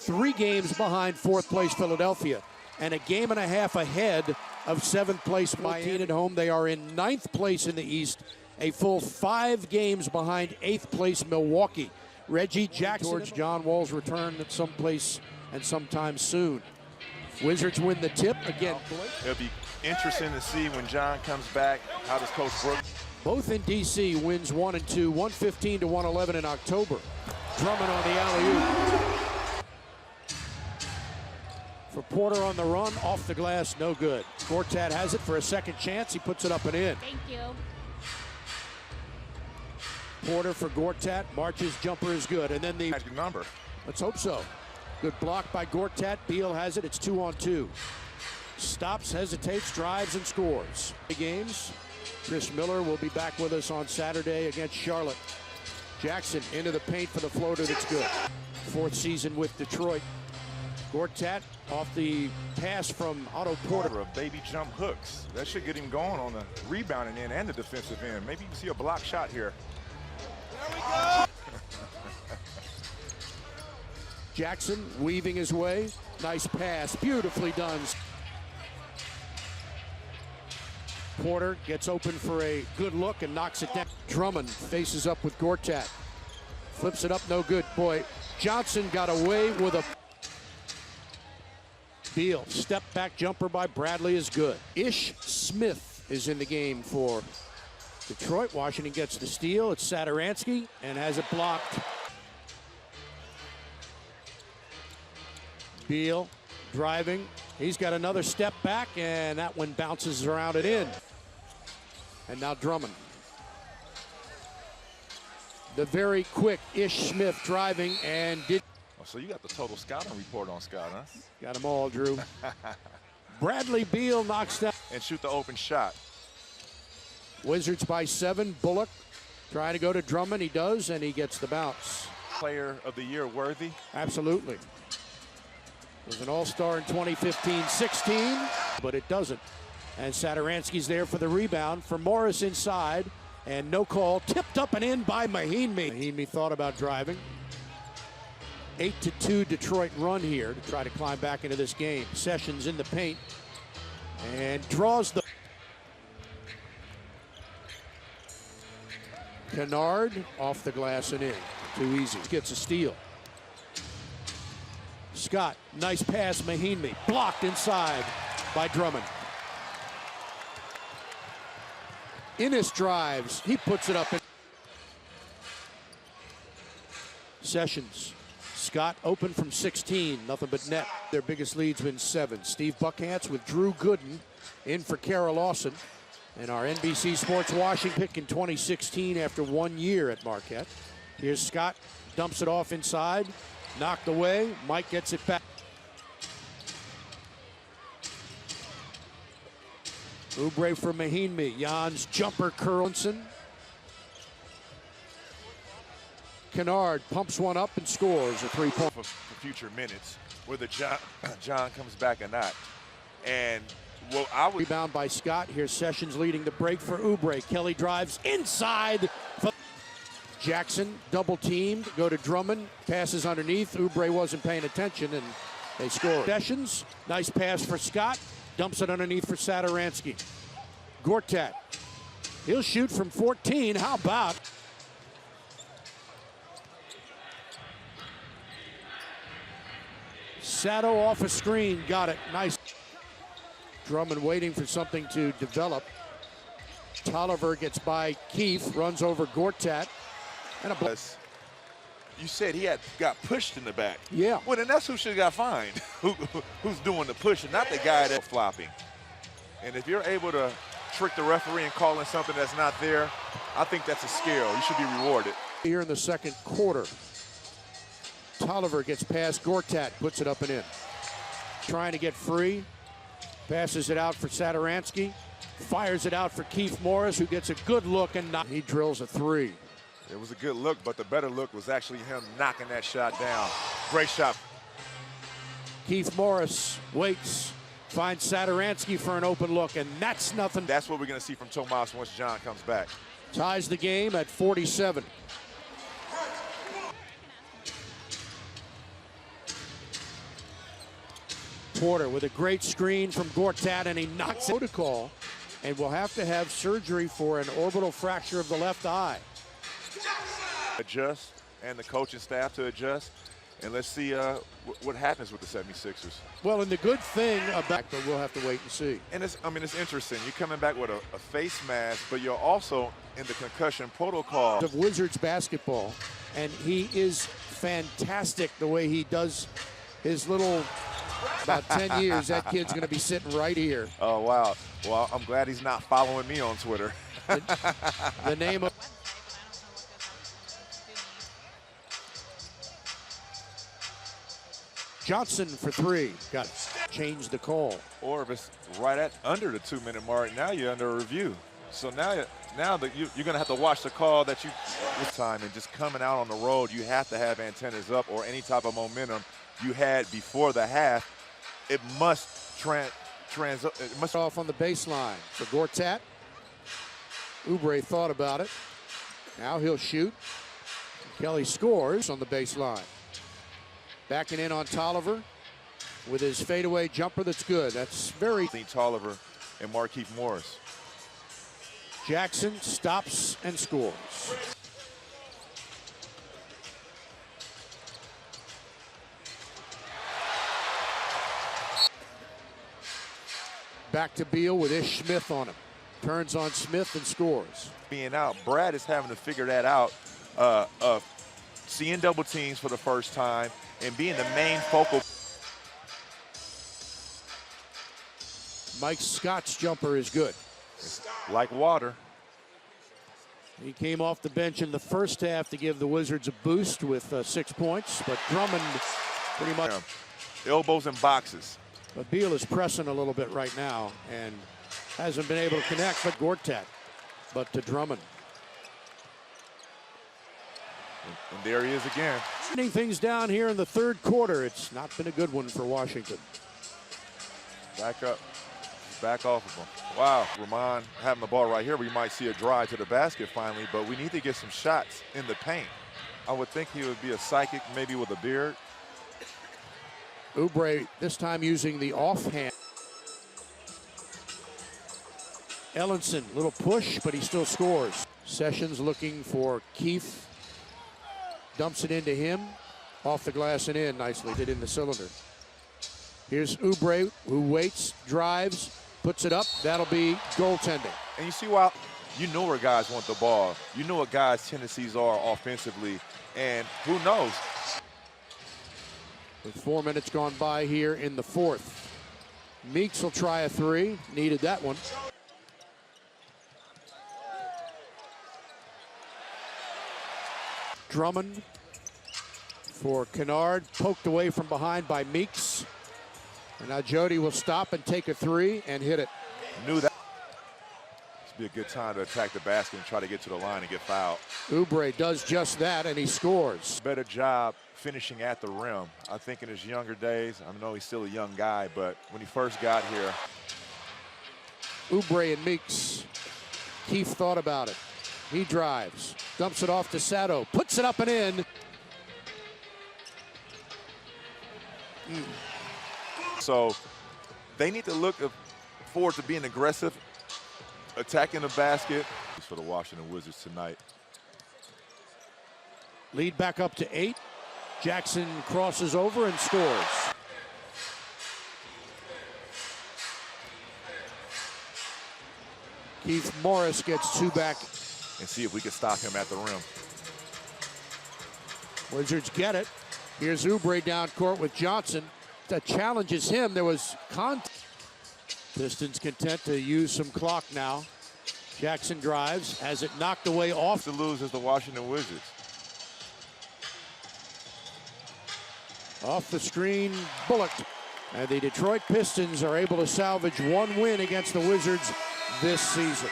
3 games behind 4th place Philadelphia and a game and a half ahead of 7th place Miami. At home, they are in 9th place in the East, a full 5 games behind 8th place Milwaukee. Reggie Jackson towards John Wall's return at some place and sometime soon. Wizards win the tip again. It'll be interesting to see when John comes back. How does Coach Brooks? Both in D.C. wins 1 and 2, 115 to 111 in October. Drummond on the alley-oop. For Porter on the run, off the glass, no good. Gortat has it for a second chance. He puts it up and in. Thank you. Porter for Gortat. March's jumper is good. And then the Magic number. Let's hope so. Good block by Gortat. Beal has it. It's 2-on-2. Stops, hesitates, drives, and scores. The games. Chris Miller will be back with us on Saturday against Charlotte. Jackson into the paint for the floater. That's good. 4th season with Detroit. Gortat off the pass from Otto Porter. Of baby jump hooks. That should get him going on the rebounding end and the defensive end. Maybe you can see a block shot here. There we go. Jackson weaving his way. Nice pass. Beautifully done. Porter gets open for a good look and knocks it down. Drummond faces up with Gortat. Flips it up, no good. Boy, Johnson got away with a... Beal, step back jumper by Bradley is good. Ish Smith is in the game for Detroit. Washington gets the steal. It's Satoransky and has it blocked. Beal driving. He's got another step back, and that one bounces around it in. And now Drummond. The very quick Ish Smith driving and did. Oh, so you got the total scouting report on Scott, huh? Got them all, Drew. Bradley Beal knocks down. And shoot the open shot. Wizards by 7. Bullock trying to go to Drummond. He does, and he gets the bounce. Player of the year worthy? Absolutely. Was an all-star in 2015-16, but it doesn't. And Satoransky's there for the rebound for Morris inside, and no call. Tipped up and in by Mahinmi. Mahinmi thought about driving. 8-2 Detroit run here to try to climb back into this game. Sessions in the paint and draws the... Kennard off the glass and in. Too easy. Gets a steal. Scott, nice pass, Mahinmi. Blocked inside by Drummond. Innis drives. He puts it up. Sessions. Scott open from 16. Nothing but net. Their biggest lead's been 7. Steve Buckhantz with Drew Gooden in for Kara Lawson. And our NBC Sports Washington pick in 2016 after 1 year at Marquette. Here's Scott. Dumps it off inside. Knocked away. Mike gets it back. Oubre for Mahinmi. Jan's jumper, Curlinson. Kennard pumps one up and scores a 3-point. For future minutes, whether John comes back or not. And well, I would... Rebound by Scott. Here's Sessions leading the break for Oubre. Kelly drives inside. Jackson double teamed. Go to Drummond. Passes underneath. Oubre wasn't paying attention and they score. Sessions. Nice pass for Scott. Dumps it underneath for Satoransky. Gortat. He'll shoot from 14. How about? Sato off a screen. Got it. Nice. Drummond waiting for something to develop. Tolliver gets by Keefe. Runs over Gortat. And a block. You said he got pushed in the back. Yeah. Well, then that's who should have got fined. Who's doing the pushing, not the guy that's flopping. And if you're able to trick the referee and call in something that's not there, I think that's a skill. You should be rewarded. Here in the second quarter, Tolliver gets past Gortat, puts it up and in. Trying to get free, passes it out for Satoransky, fires it out for Keith Morris, who gets a good look and he drills a 3. It was a good look, but the better look was actually him knocking that shot down. Great shot. Keith Morris waits, finds Satoransky for an open look, and that's nothing. That's what we're going to see from Tomas once John comes back. Ties the game at 47. Porter with a great screen from Gortat, and he knocks it. Protocol, and will have to have surgery for an orbital fracture of the left eye. Adjust, and the coaching staff to adjust, and let's see what happens with the 76ers. Well, and the good thing about, but we'll have to wait and see. And it's interesting. You're coming back with a face mask, but you're also in the concussion protocol. Of Wizards basketball, and he is fantastic the way he does his little. About 10 years, that kid's going to be sitting right here. Oh, wow. Well, I'm glad he's not following me on Twitter. The name of Johnson for three. Got it. Change the call. Or if it's right at under the 2-minute mark, now you're under review. So now that you're going to have to watch the call that you this time, and just coming out on the road, you have to have antennas up, or any type of momentum you had before the half. It must it must off on the baseline for Gortat. Oubre thought about it. Now he'll shoot. Kelly scores on the baseline. Backing in on Tolliver with his fadeaway jumper. That's good. That's very. Tolliver and Markieff Morris. Jackson stops and scores. Back to Beal with Ish Smith on him. Turns on Smith and scores. Being out, Brad is having to figure that out. Seeing double teams for the first time and being the main focal. Mike Scott's jumper is good. It's like water. He came off the bench in the first half to give the Wizards a boost with 6 points, but Drummond pretty much. Elbows in boxes. But Beal is pressing a little bit right now and hasn't been able to connect, but Gortat, but to Drummond. And there he is again. Turning things down here in the third quarter. It's not been a good one for Washington. Back up. Back off of him. Wow, Ramon having the ball right here. We might see a drive to the basket finally, but we need to get some shots in the paint. I would think he would be a psychic, maybe with a beard. Oubre this time using the offhand. Ellenson, little push, but he still scores. Sessions looking for Keith. Dumps it into him. Off the glass and in. Nicely did in the cylinder. Here's Oubre, who waits, drives, puts it up. That'll be goaltending. And you see why you know where guys want the ball. You know what guys' tendencies are offensively. And who knows? With 4 minutes gone by here in the fourth. Meeks will try a three. Needed that one. Drummond for Kennard. Poked away from behind by Meeks. And now Jody will stop and take a three and hit it. Knew that. This would be a good time to attack the basket and try to get to the line and get fouled. Oubre does just that, and he scores. Better job finishing at the rim. I think in his younger days, I know he's still a young guy, but when he first got here. Oubre and Meeks. Keith thought about it. He drives, dumps it off to Sato, puts it up and in. So they need to look forward to being aggressive, attacking the basket. For the Washington Wizards tonight. Lead back up to 8. Jackson crosses over and scores. Keith Morris gets 2 back. And see if we can stop him at the rim. Wizards get it. Here's Oubre down court with Johnson. That challenges him. There was contact. Pistons content to use some clock now. Jackson drives, has it knocked away off. To lose is the Washington Wizards. Off the screen, Bullock. And the Detroit Pistons are able to salvage 1 win against the Wizards this season.